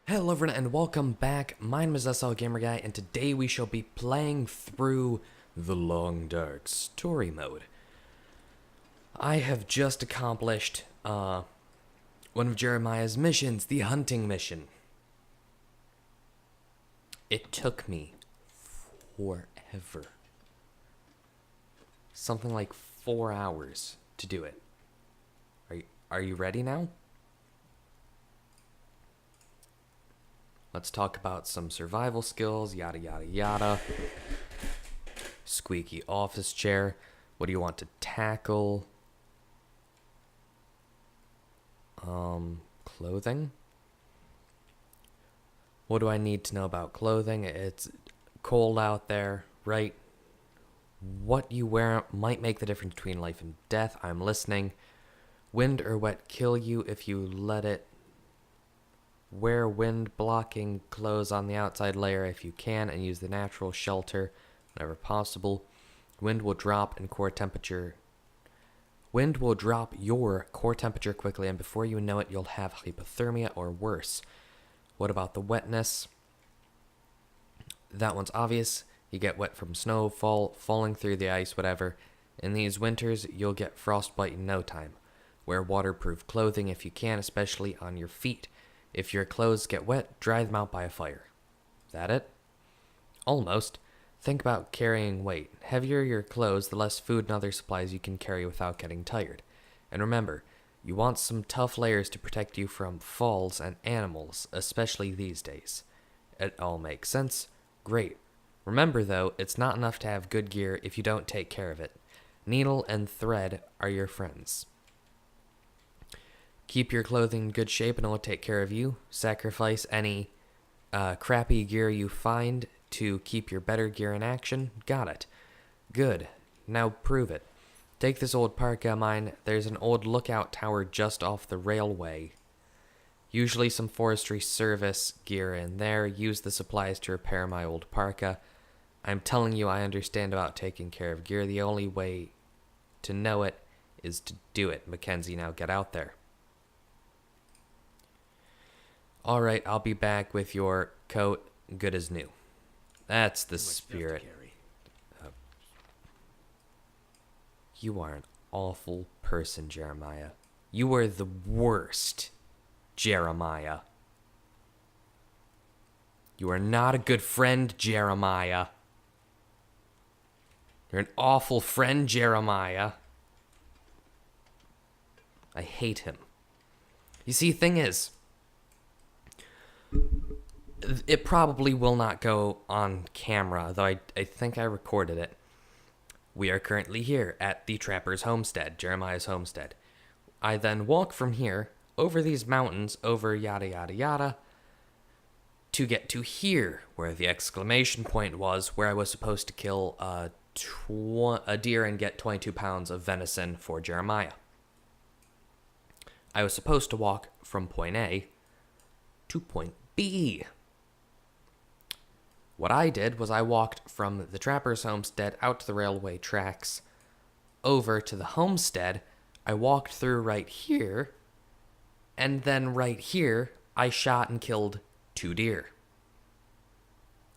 Hello everyone and welcome back. My name is SL Gamer Guy and today we shall be playing through the Long Dark Story Mode. I have just accomplished one of Jeremiah's missions, the hunting mission. It took me forever. Something like 4 hours to do it. Are you ready now? Let's talk about some survival skills, yada yada yada. Squeaky office chair. What do you want to tackle? Clothing? What do I need to know about clothing? It's cold out there, right? What you wear might make the difference between life and death. I'm listening. Wind or wet kill you if you let it. Wear wind-blocking clothes on the outside layer if you can, and use the natural shelter whenever possible. Wind will drop your core temperature quickly, and before you know it, you'll have hypothermia or worse. What about the wetness? That one's obvious. You get wet from snowfall, falling through the ice, whatever. In these winters, you'll get frostbite in no time. Wear waterproof clothing if you can, especially on your feet. If your clothes get wet, dry them out by a fire. Is that it? Almost. Think about carrying weight. Heavier your clothes, the less food and other supplies you can carry without getting tired. And remember, you want some tough layers to protect you from falls and animals, especially these days. It all makes sense? Great. Remember though, it's not enough to have good gear if you don't take care of it. Needle and thread are your friends. Keep your clothing in good shape and it will take care of you. Sacrifice any crappy gear you find to keep your better gear in action. Got it. Good. Now prove it. Take this old parka of mine. There's an old lookout tower just off the railway. Usually some forestry service gear in there. Use the supplies to repair my old parka. I'm telling you I understand about taking care of gear. The only way to know it is to do it. Mackenzie, now get out there. Alright, I'll be back with your coat good as new. That's the spirit. You are an awful person, Jeremiah. You are the worst, Jeremiah. You are not a good friend, Jeremiah. You're an awful friend, Jeremiah. I hate him. You see, thing is, it probably will not go on camera, though I think I recorded it. We are currently here at the Trapper's homestead, Jeremiah's homestead. I then walk from here, over these mountains, over yada yada yada, to get to here, where the exclamation point was, where I was supposed to kill a deer and get 22 pounds of venison for Jeremiah. I was supposed to walk from point A to point B. What I did was I walked from the Trapper's homestead out to the railway tracks, over to the homestead. I walked through right here, and then right here, I shot and killed 2 deer.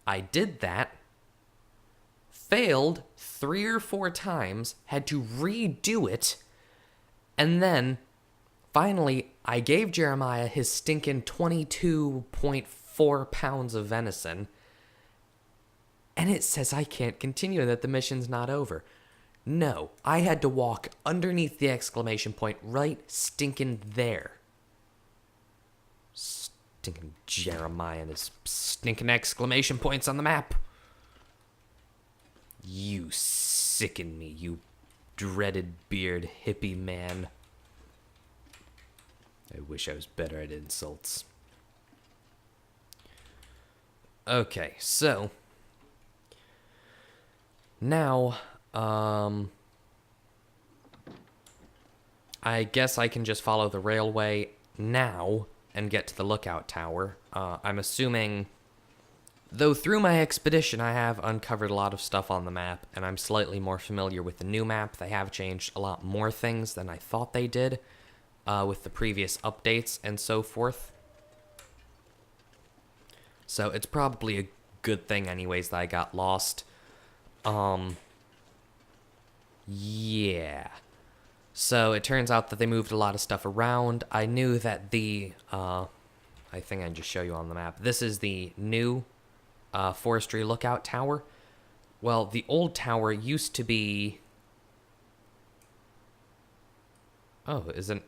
I did that, failed 3 or 4 times, had to redo it, and then finally, I gave Jeremiah his stinking 22.4 pounds of venison, and it says I can't continue and that the mission's not over. No, I had to walk underneath the exclamation point right stinking there. Stinking Jeremiah and his stinking exclamation points on the map. You sicken me, you dreaded beard hippie man. I wish I was better at insults. Okay, so now, I guess I can just follow the railway now and get to the lookout tower. I'm assuming, though through my expedition I have uncovered a lot of stuff on the map, and I'm slightly more familiar with the new map. They have changed a lot more things than I thought they did with the previous updates and so forth. So it's probably a good thing anyways that I got lost. Yeah. So it turns out that they moved a lot of stuff around. I knew that I think I can just show you on the map. This is the new forestry lookout tower. Well, the old tower used to be... Oh, isn't...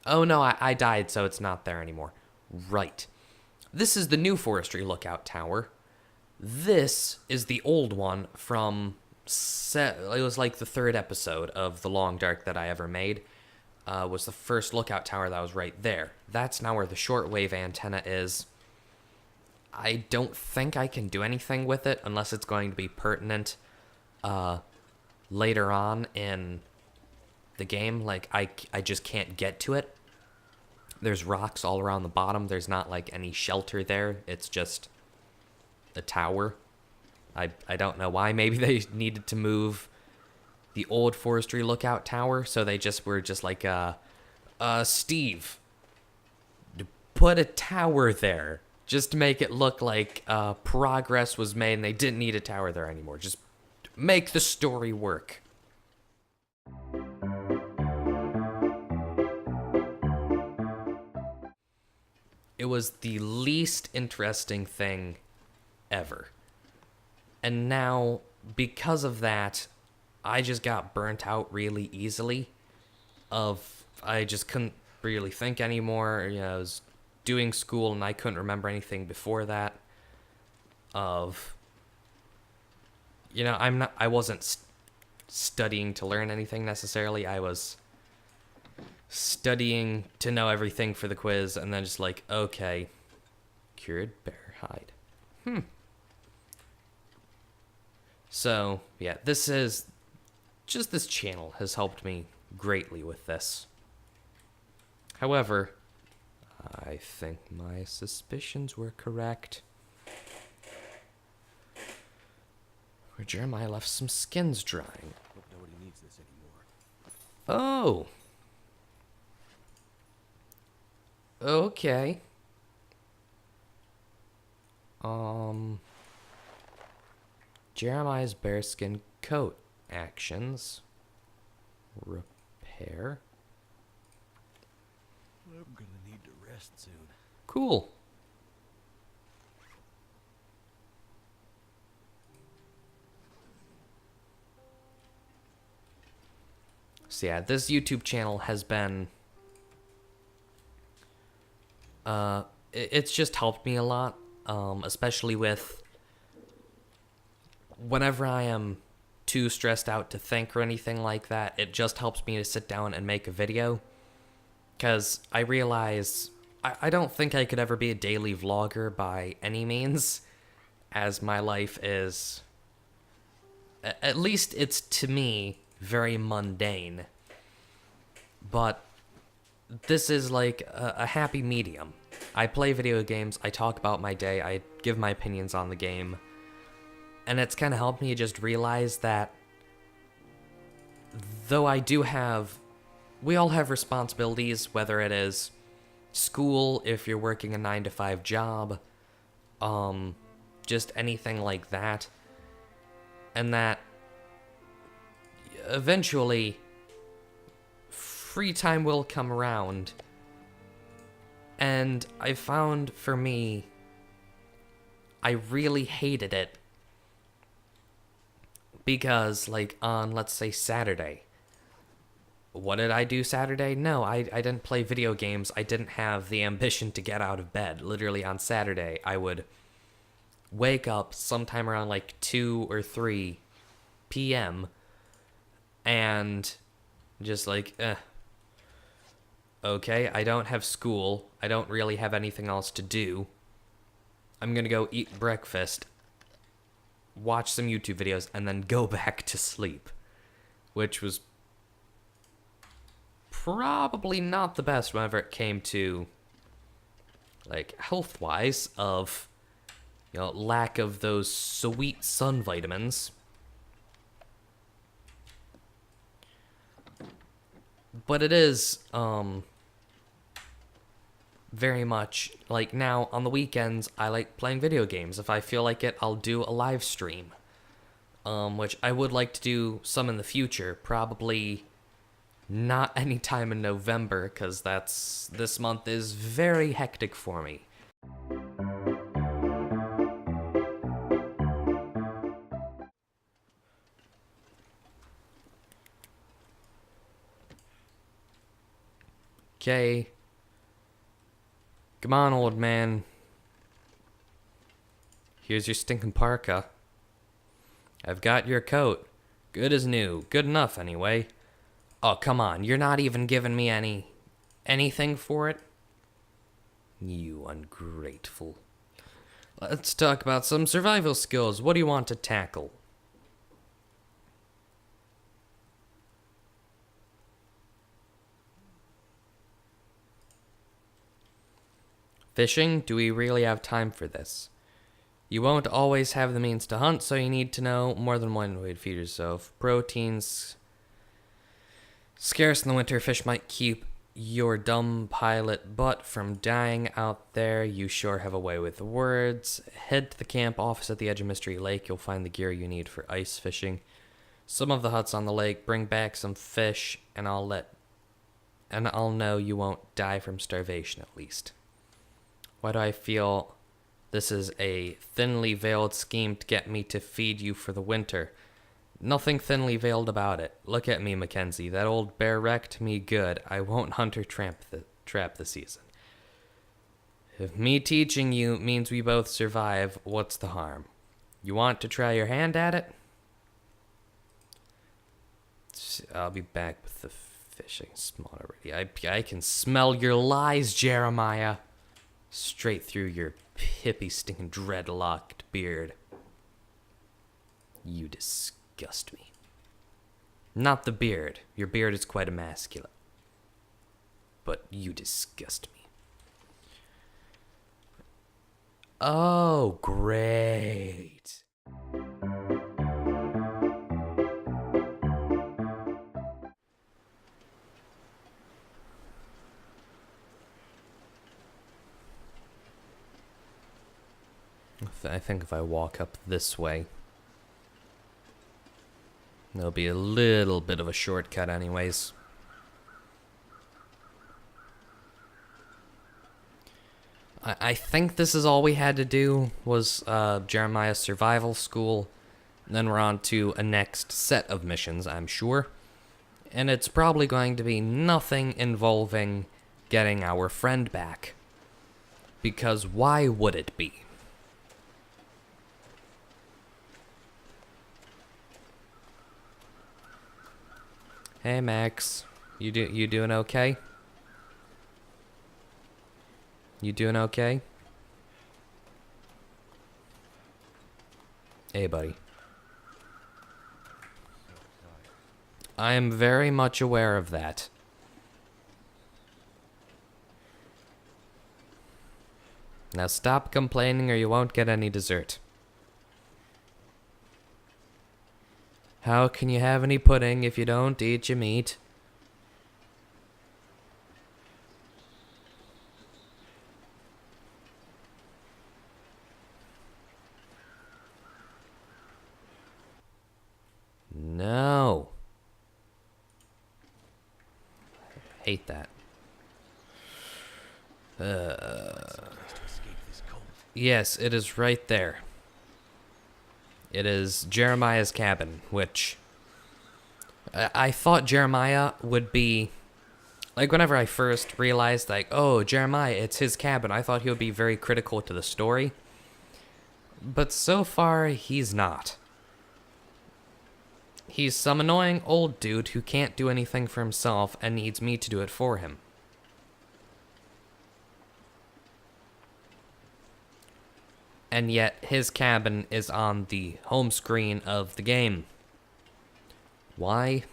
Oh, no, I died, so it's not there anymore. Right. This is the new forestry lookout tower. This is the old one from... It was like the third episode of The Long Dark that I ever made. Was the first lookout tower that was right there. That's now where the shortwave antenna is. I don't think I can do anything with it unless it's going to be pertinent later on in the game. Like, I just can't get to it. There's rocks all around the bottom. There's not, like, any shelter there. It's just a tower. I don't know why. Maybe they needed to move the old forestry lookout tower, so they just were just like, Steve, put a tower there. Just to make it look like progress was made and they didn't need a tower there anymore. Just make the story work. It was the least interesting thing ever. And now, because of that, I just got burnt out really easily. I just couldn't really think anymore. You know, I was doing school and I couldn't remember anything before that. I wasn't studying to learn anything necessarily. I was studying to know everything for the quiz, and then just like, okay, cured bear hide. So, yeah, this channel has helped me greatly with this. However, I think my suspicions were correct. Where Jeremiah left some skins drying. Hope nobody needs this anymore. Oh. Okay. Jeremiah's bearskin coat actions. Repair. I'm gonna need to rest soon. Cool. So yeah, this YouTube channel has been... it's just helped me a lot, especially with... Whenever I am too stressed out to think or anything like that, it just helps me to sit down and make a video. Because I realize I don't think I could ever be a daily vlogger by any means, as my life is... At least it's, to me, very mundane. But this is like a happy medium. I play video games, I talk about my day, I give my opinions on the game. And it's kind of helped me just realize that though I do have... We all have responsibilities, whether it is school, if you're working a 9-to-5 job, just anything like that. And that eventually free time will come around. And I found, for me, I really hated it. Because, like, on, let's say, Saturday. What did I do Saturday? No, I didn't play video games. I didn't have the ambition to get out of bed. Literally, on Saturday, I would wake up sometime around, like, 2 or 3 p.m. and just, like, okay, I don't have school. I don't really have anything else to do. I'm gonna go eat breakfast, watch some YouTube videos, and then go back to sleep. Which was probably not the best whenever it came to, like, health-wise, of, you know, lack of those sweet sun vitamins. But it is, very much. Like now, on the weekends, I like playing video games. If I feel like it, I'll do a live stream. Which I would like to do some in the future. Probably not any time in November, because this month is very hectic for me. Okay. Come on, old man. Here's your stinking parka. I've got your coat. Good as new. Good enough, anyway. Oh, come on. You're not even giving me anything for it? You ungrateful. Let's talk about some survival skills. What do you want to tackle? Fishing? Do we really have time for this? You won't always have the means to hunt, so you need to know more than one way to feed yourself. Proteins scarce in the winter. Fish might keep your dumb pilot butt from dying out there. You sure have a way with words. Head to the camp office at the edge of Mystery Lake. You'll find the gear you need for ice fishing. Some of the huts on the lake. Bring back some fish, and I'll know you won't die from starvation at least. Why do I feel this is a thinly veiled scheme to get me to feed you for the winter? Nothing thinly veiled about it. Look at me, Mackenzie. That old bear wrecked me good. I won't hunt or trap the season. If me teaching you means we both survive, what's the harm? You want to try your hand at it? I'll be back with the fishing spot already. I can smell your lies, Jeremiah. Straight through your hippie stinking dreadlocked beard. You disgust me. Not the beard. Your beard is quite emasculate. But you disgust me. Oh, great. I think if I walk up this way, there'll be a little bit of a shortcut anyways. I think this is all we had to do was Jeremiah's survival school. Then we're on to a next set of missions, I'm sure. And it's probably going to be nothing involving getting our friend back. Because why would it be? Hey Max, you doing okay? You doing okay? Hey buddy. I am very much aware of that. Now stop complaining or you won't get any dessert. How can you have any pudding if you don't eat your meat? No. I hate that. Yes, it is right there. It is Jeremiah's cabin, which I thought Jeremiah would be, like whenever I first realized like, oh, Jeremiah, it's his cabin, I thought he would be very critical to the story. But so far, he's not. He's some annoying old dude who can't do anything for himself and needs me to do it for him. And yet, his cabin is on the home screen of the game. Why?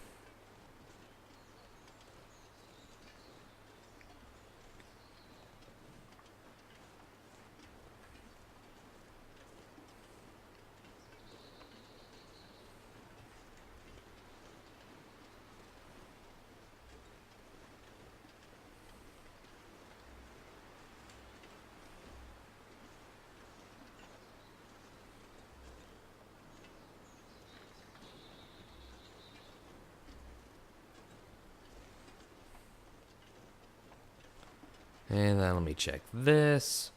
And then let me check this.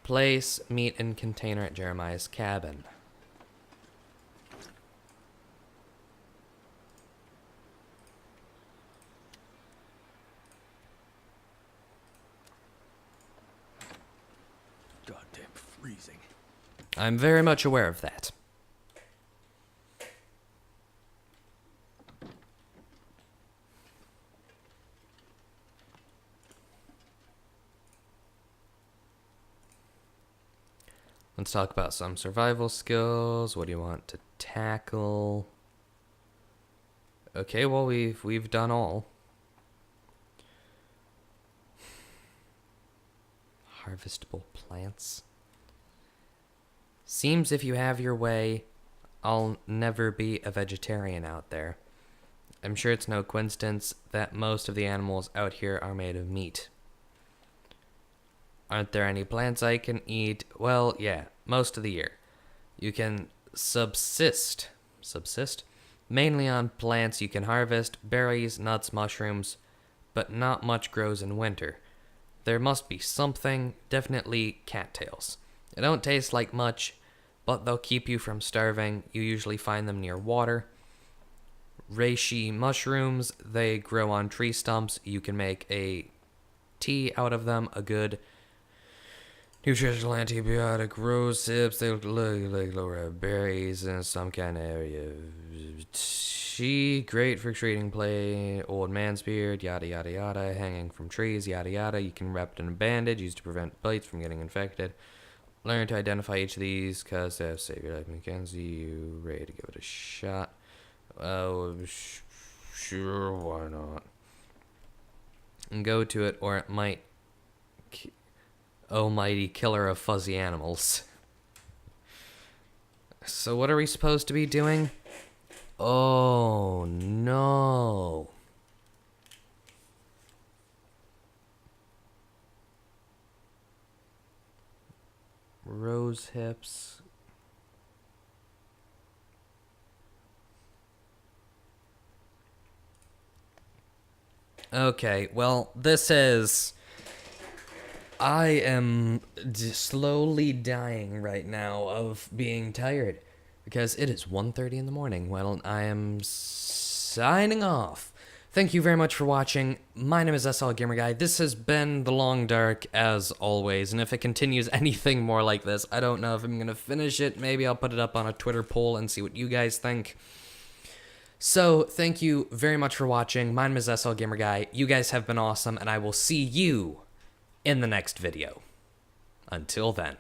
Place meat in container at Jeremiah's cabin. Goddamn freezing. I'm very much aware of that. Let's talk about some survival skills. What do you want to tackle? Okay, well we've done all. Harvestable plants. Seems if you have your way, I'll never be a vegetarian out there. I'm sure it's no coincidence that most of the animals out here are made of meat. Aren't there any plants I can eat? Well, yeah, most of the year. You can subsist, mainly on plants you can harvest, berries, nuts, mushrooms, but not much grows in winter. There must be something, definitely cattails. They don't taste like much, but they'll keep you from starving. You usually find them near water. Reishi mushrooms, they grow on tree stumps. You can make a tea out of them, a good nutritional antibiotic. Rose hips, they look like lower berries in some kind of area. Tea, great for treating plague, old man's beard, yada yada yada, hanging from trees, yada yada. You can wrap it in a bandage, used to prevent bites from getting infected. Learn to identify each of these, cause they'll save your life. Mackenzie, you ready to give it a shot? Oh, sure, why not? And go to it, or it might. Oh, mighty killer of fuzzy animals. So what are we supposed to be doing? Oh, no. Rose hips. Okay, well, this is... I am slowly dying right now of being tired because it is 1:30 in the morning. Well, I am signing off. Thank you very much for watching. My name is SL Gamer Guy. This has been The Long Dark, as always, and if it continues anything more like this, I don't know if I'm going to finish it. Maybe I'll put it up on a Twitter poll and see what you guys think. So, thank you very much for watching. My name is SL Gamer Guy. You guys have been awesome, and I will see you in the next video. Until then.